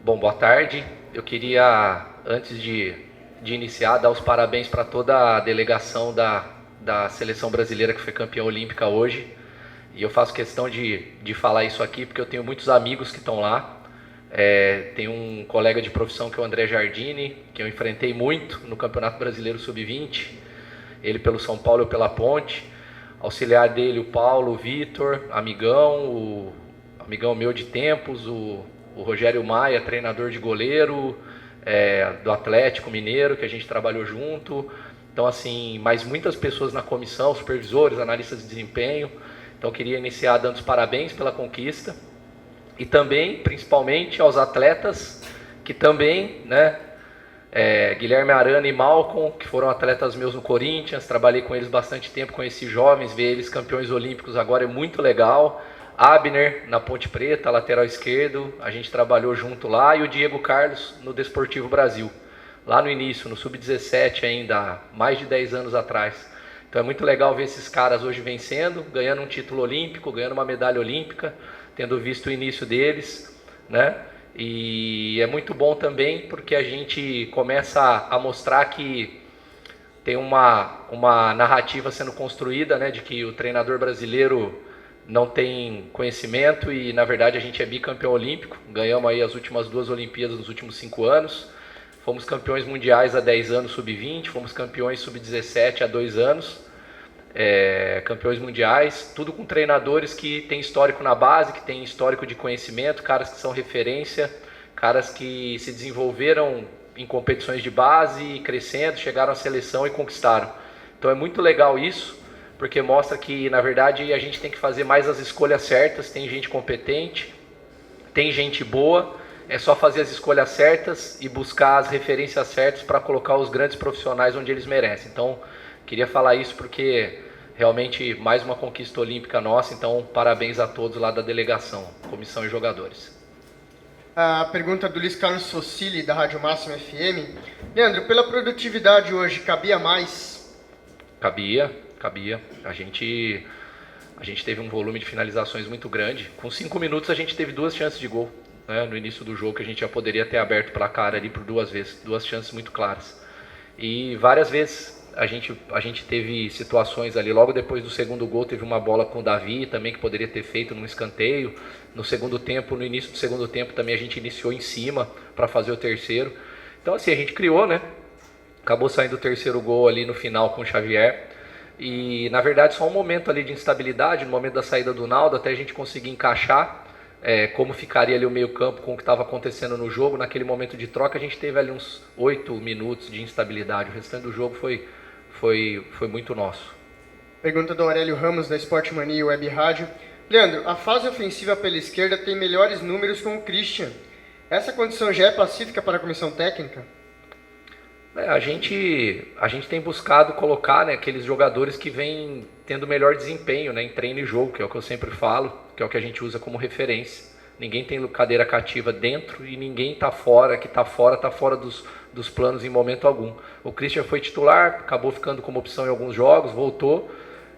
Bom, boa tarde. Eu queria, antes de iniciar, dar os parabéns para toda a delegação da seleção brasileira que foi campeã olímpica hoje. E eu faço questão de falar isso aqui porque eu tenho muitos amigos que estão lá. Tem um colega de profissão que é o André Giardini, que eu enfrentei muito no Campeonato Brasileiro Sub-20. Ele pelo São Paulo, eu pela Ponte. Auxiliar dele, o Paulo, o Vitor, o amigão meu de tempos, o Rogério Maia, treinador de goleiro, do Atlético Mineiro, que a gente trabalhou junto. Então, assim, mais muitas pessoas na comissão, supervisores, analistas de desempenho. Então, queria iniciar dando os parabéns pela conquista. E também, principalmente, aos atletas que também, Guilherme Arana e Malcolm, que foram atletas meus no Corinthians, trabalhei com eles bastante tempo, conheci jovens, ver eles campeões olímpicos agora é muito legal. Abner, na Ponte Preta, lateral esquerdo, a gente trabalhou junto lá, e o Diego Carlos no Desportivo Brasil, lá no início, no Sub-17 ainda, há mais de 10 anos atrás. Então é muito legal ver esses caras hoje vencendo, ganhando um título olímpico, ganhando uma medalha olímpica, tendo visto o início deles, né? E é muito bom também porque a gente começa a mostrar que tem uma narrativa sendo construída, né, de que o treinador brasileiro não tem conhecimento e, na verdade, a gente é bicampeão olímpico. Ganhamos aí as últimas 2 Olimpíadas nos últimos 5 anos. Fomos campeões mundiais há 10 anos, sub-20. Fomos campeões sub-17 há 2 anos. Campeões mundiais. Tudo com treinadores que têm histórico na base, que têm histórico de conhecimento, caras que são referência, caras que se desenvolveram em competições de base, crescendo, chegaram à seleção e conquistaram. Então é muito legal isso, porque mostra que, na verdade, a gente tem que fazer mais as escolhas certas. Tem gente competente, tem gente boa, é só fazer as escolhas certas e buscar as referências certas para colocar os grandes profissionais onde eles merecem. Então, queria falar isso porque realmente mais uma conquista olímpica nossa, então parabéns a todos lá da delegação, comissão e jogadores. A pergunta do Luiz Carlos Fossili, da Rádio Máxima FM. Leandro, pela produtividade hoje, cabia mais? Cabia. A gente teve um volume de finalizações muito grande. Com 5 minutos a gente teve 2 chances de gol, né, no início do jogo, que a gente já poderia ter aberto o placar ali por 2 vezes, 2 chances muito claras. E várias vezes a gente teve situações ali, logo depois do segundo gol teve uma bola com o Davi também que poderia ter feito num escanteio. No segundo tempo, no início do segundo tempo também a gente iniciou em cima para fazer o terceiro. Então assim, a gente criou, né? Acabou saindo o terceiro gol ali no final com o Xavier. E na verdade só um momento ali de instabilidade, no momento da saída do Naldo, até a gente conseguir encaixar como ficaria ali o meio campo com o que estava acontecendo no jogo. Naquele momento de troca a gente teve ali uns 8 minutos de instabilidade. O restante do jogo foi muito nosso. Pergunta do Aurélio Ramos, da Sport Mania Web Rádio. Leandro, a fase ofensiva pela esquerda tem melhores números com o Christian. Essa condição já é pacífica para a comissão técnica? A gente tem buscado colocar, né, aqueles jogadores que vêm tendo melhor desempenho, né, em treino e jogo, que é o que eu sempre falo, que é o que a gente usa como referência. Ninguém tem cadeira cativa dentro e ninguém está fora, tá fora dos planos em momento algum. O Christian foi titular, acabou ficando como opção em alguns jogos, voltou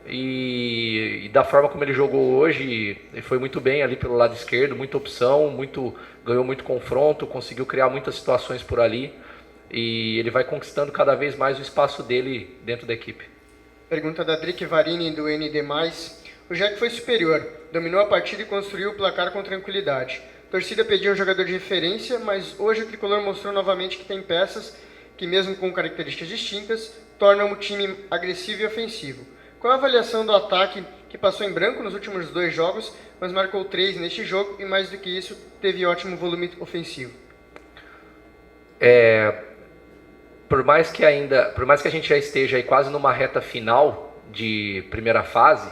e da forma como ele jogou hoje, ele foi muito bem ali pelo lado esquerdo, muita opção, ganhou muito confronto, conseguiu criar muitas situações por ali. E ele vai conquistando cada vez mais o espaço dele dentro da equipe. Pergunta da Drick Varini, do ND+. O Jack foi superior, dominou a partida e construiu o placar com tranquilidade. A torcida pedia um jogador de referência, mas hoje o Tricolor mostrou novamente que tem peças que, mesmo com características distintas, tornam o time agressivo e ofensivo. Qual a avaliação do ataque, que passou em branco nos últimos 2 jogos, mas marcou 3 neste jogo e, mais do que isso, teve ótimo volume ofensivo? Por mais que a gente já esteja aí quase numa reta final de primeira fase,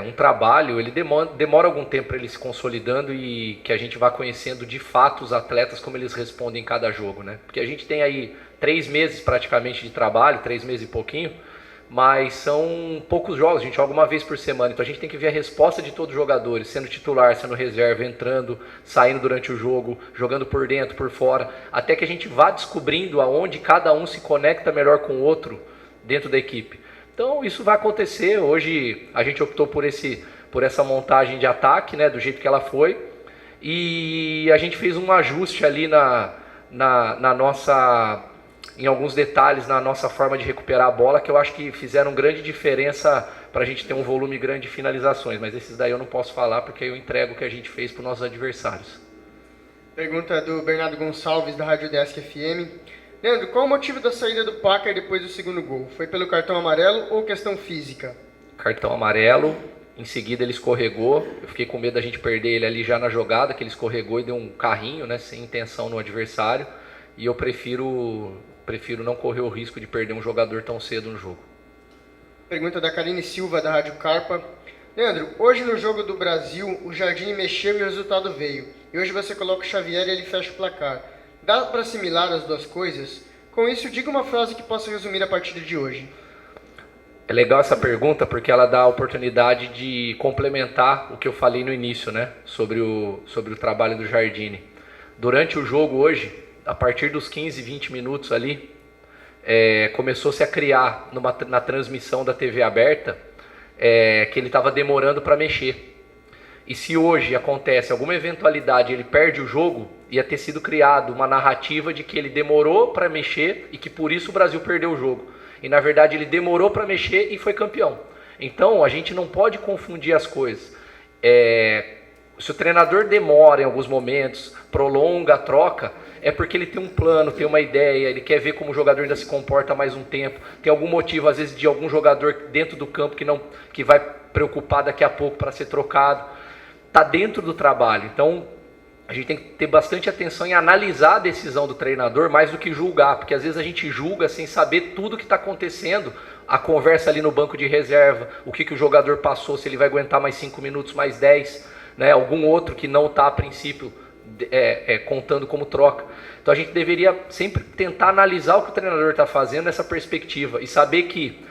um trabalho, ele demora algum tempo para ele se consolidando e que a gente vá conhecendo de fato os atletas, como eles respondem em cada jogo, né? Porque a gente tem aí 3 meses praticamente de trabalho, 3 meses e pouquinho, mas são poucos jogos, a gente joga uma vez por semana, então a gente tem que ver a resposta de todos os jogadores, sendo titular, sendo reserva, entrando, saindo durante o jogo, jogando por dentro, por fora, até que a gente vá descobrindo aonde cada um se conecta melhor com o outro dentro da equipe. Então isso vai acontecer. Hoje a gente optou por essa montagem de ataque, né, do jeito que ela foi, e a gente fez um ajuste ali na nossa, em alguns detalhes na nossa forma de recuperar a bola, que eu acho que fizeram grande diferença para a gente ter um volume grande de finalizações, mas esses daí eu não posso falar porque eu entrego o que a gente fez para os nossos adversários. Pergunta do Bernardo Gonçalves, da Rádio Desk FM. Leandro, qual o motivo da saída do Packer depois do segundo gol? Foi pelo cartão amarelo ou questão física? Cartão amarelo, em seguida ele escorregou, eu fiquei com medo da gente perder ele ali já na jogada, que ele escorregou e deu um carrinho, né, sem intenção no adversário, e eu prefiro não correr o risco de perder um jogador tão cedo no jogo. Pergunta da Karine Silva, da Rádio Carpa. Leandro, hoje no jogo do Brasil, o Jardim mexeu e o resultado veio. E hoje você coloca o Xavier e ele fecha o placar. Dá para assimilar as duas coisas? Com isso, diga uma frase que possa resumir a partida de hoje. É legal essa pergunta porque ela dá a oportunidade de complementar o que eu falei no início, né? Sobre o trabalho do Jardine. Durante o jogo hoje, a partir dos 15, 20 minutos ali, começou-se a criar na transmissão da TV aberta que ele estava demorando para mexer. E se hoje acontece alguma eventualidade, ele perde o jogo, ia ter sido criado uma narrativa de que ele demorou para mexer e que por isso o Brasil perdeu o jogo. E na verdade ele demorou para mexer e foi campeão. Então a gente não pode confundir as coisas. Se o treinador demora em alguns momentos, prolonga a troca, é porque ele tem um plano, tem uma ideia, ele quer ver como o jogador ainda se comporta mais um tempo, tem algum motivo, às vezes, de algum jogador dentro do campo que vai preocupar daqui a pouco para ser trocado. Está dentro do trabalho. Então, a gente tem que ter bastante atenção em analisar a decisão do treinador mais do que julgar, porque às vezes a gente julga sem saber tudo que está acontecendo, a conversa ali no banco de reserva, o que o jogador passou, se ele vai aguentar mais 5 minutos, mais 10, né? Algum outro que não está a princípio contando como troca. Então a gente deveria sempre tentar analisar o que o treinador está fazendo nessa perspectiva e saber que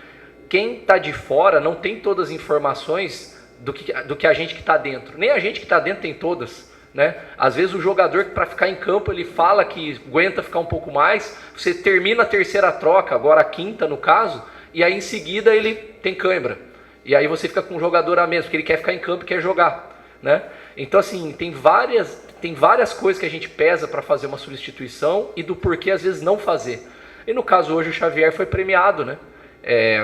quem está de fora não tem todas as informações do que a gente que está dentro. Nem a gente que está dentro tem todas, né? Às vezes o jogador, para ficar em campo, ele fala que aguenta ficar um pouco mais, você termina a terceira troca, agora a quinta no caso, e aí em seguida ele tem cãibra. E aí você fica com o jogador a menos, porque ele quer ficar em campo e quer jogar, né? Então assim, tem várias coisas que a gente pesa para fazer uma substituição e do porquê às vezes não fazer. E no caso hoje o Xavier foi premiado, né?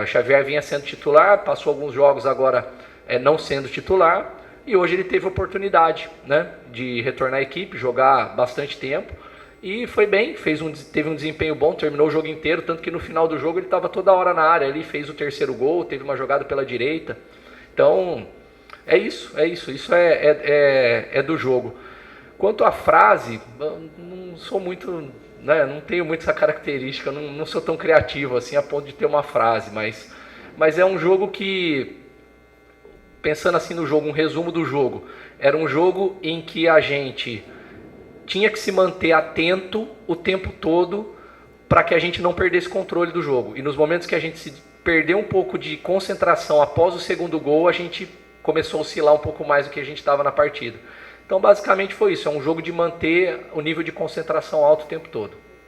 O Xavier vinha sendo titular, passou alguns jogos agora não sendo titular, e hoje ele teve a oportunidade, né, de retornar à equipe, jogar bastante tempo, e foi bem, teve um desempenho bom, terminou o jogo inteiro, tanto que no final do jogo ele estava toda hora na área, ele fez o terceiro gol, teve uma jogada pela direita. Então, isso é do jogo. Quanto à frase, não sou muito, né, não tenho muito essa característica, não sou tão criativo assim a ponto de ter uma frase, mas é um jogo que, pensando assim no jogo, um resumo do jogo, era um jogo em que a gente tinha que se manter atento o tempo todo para que a gente não perdesse controle do jogo. E nos momentos que a gente se perdeu um pouco de concentração após o segundo gol, a gente começou a oscilar um pouco mais do que a gente estava na partida. Então basicamente foi isso, é um jogo de manter o nível de concentração alto o tempo todo.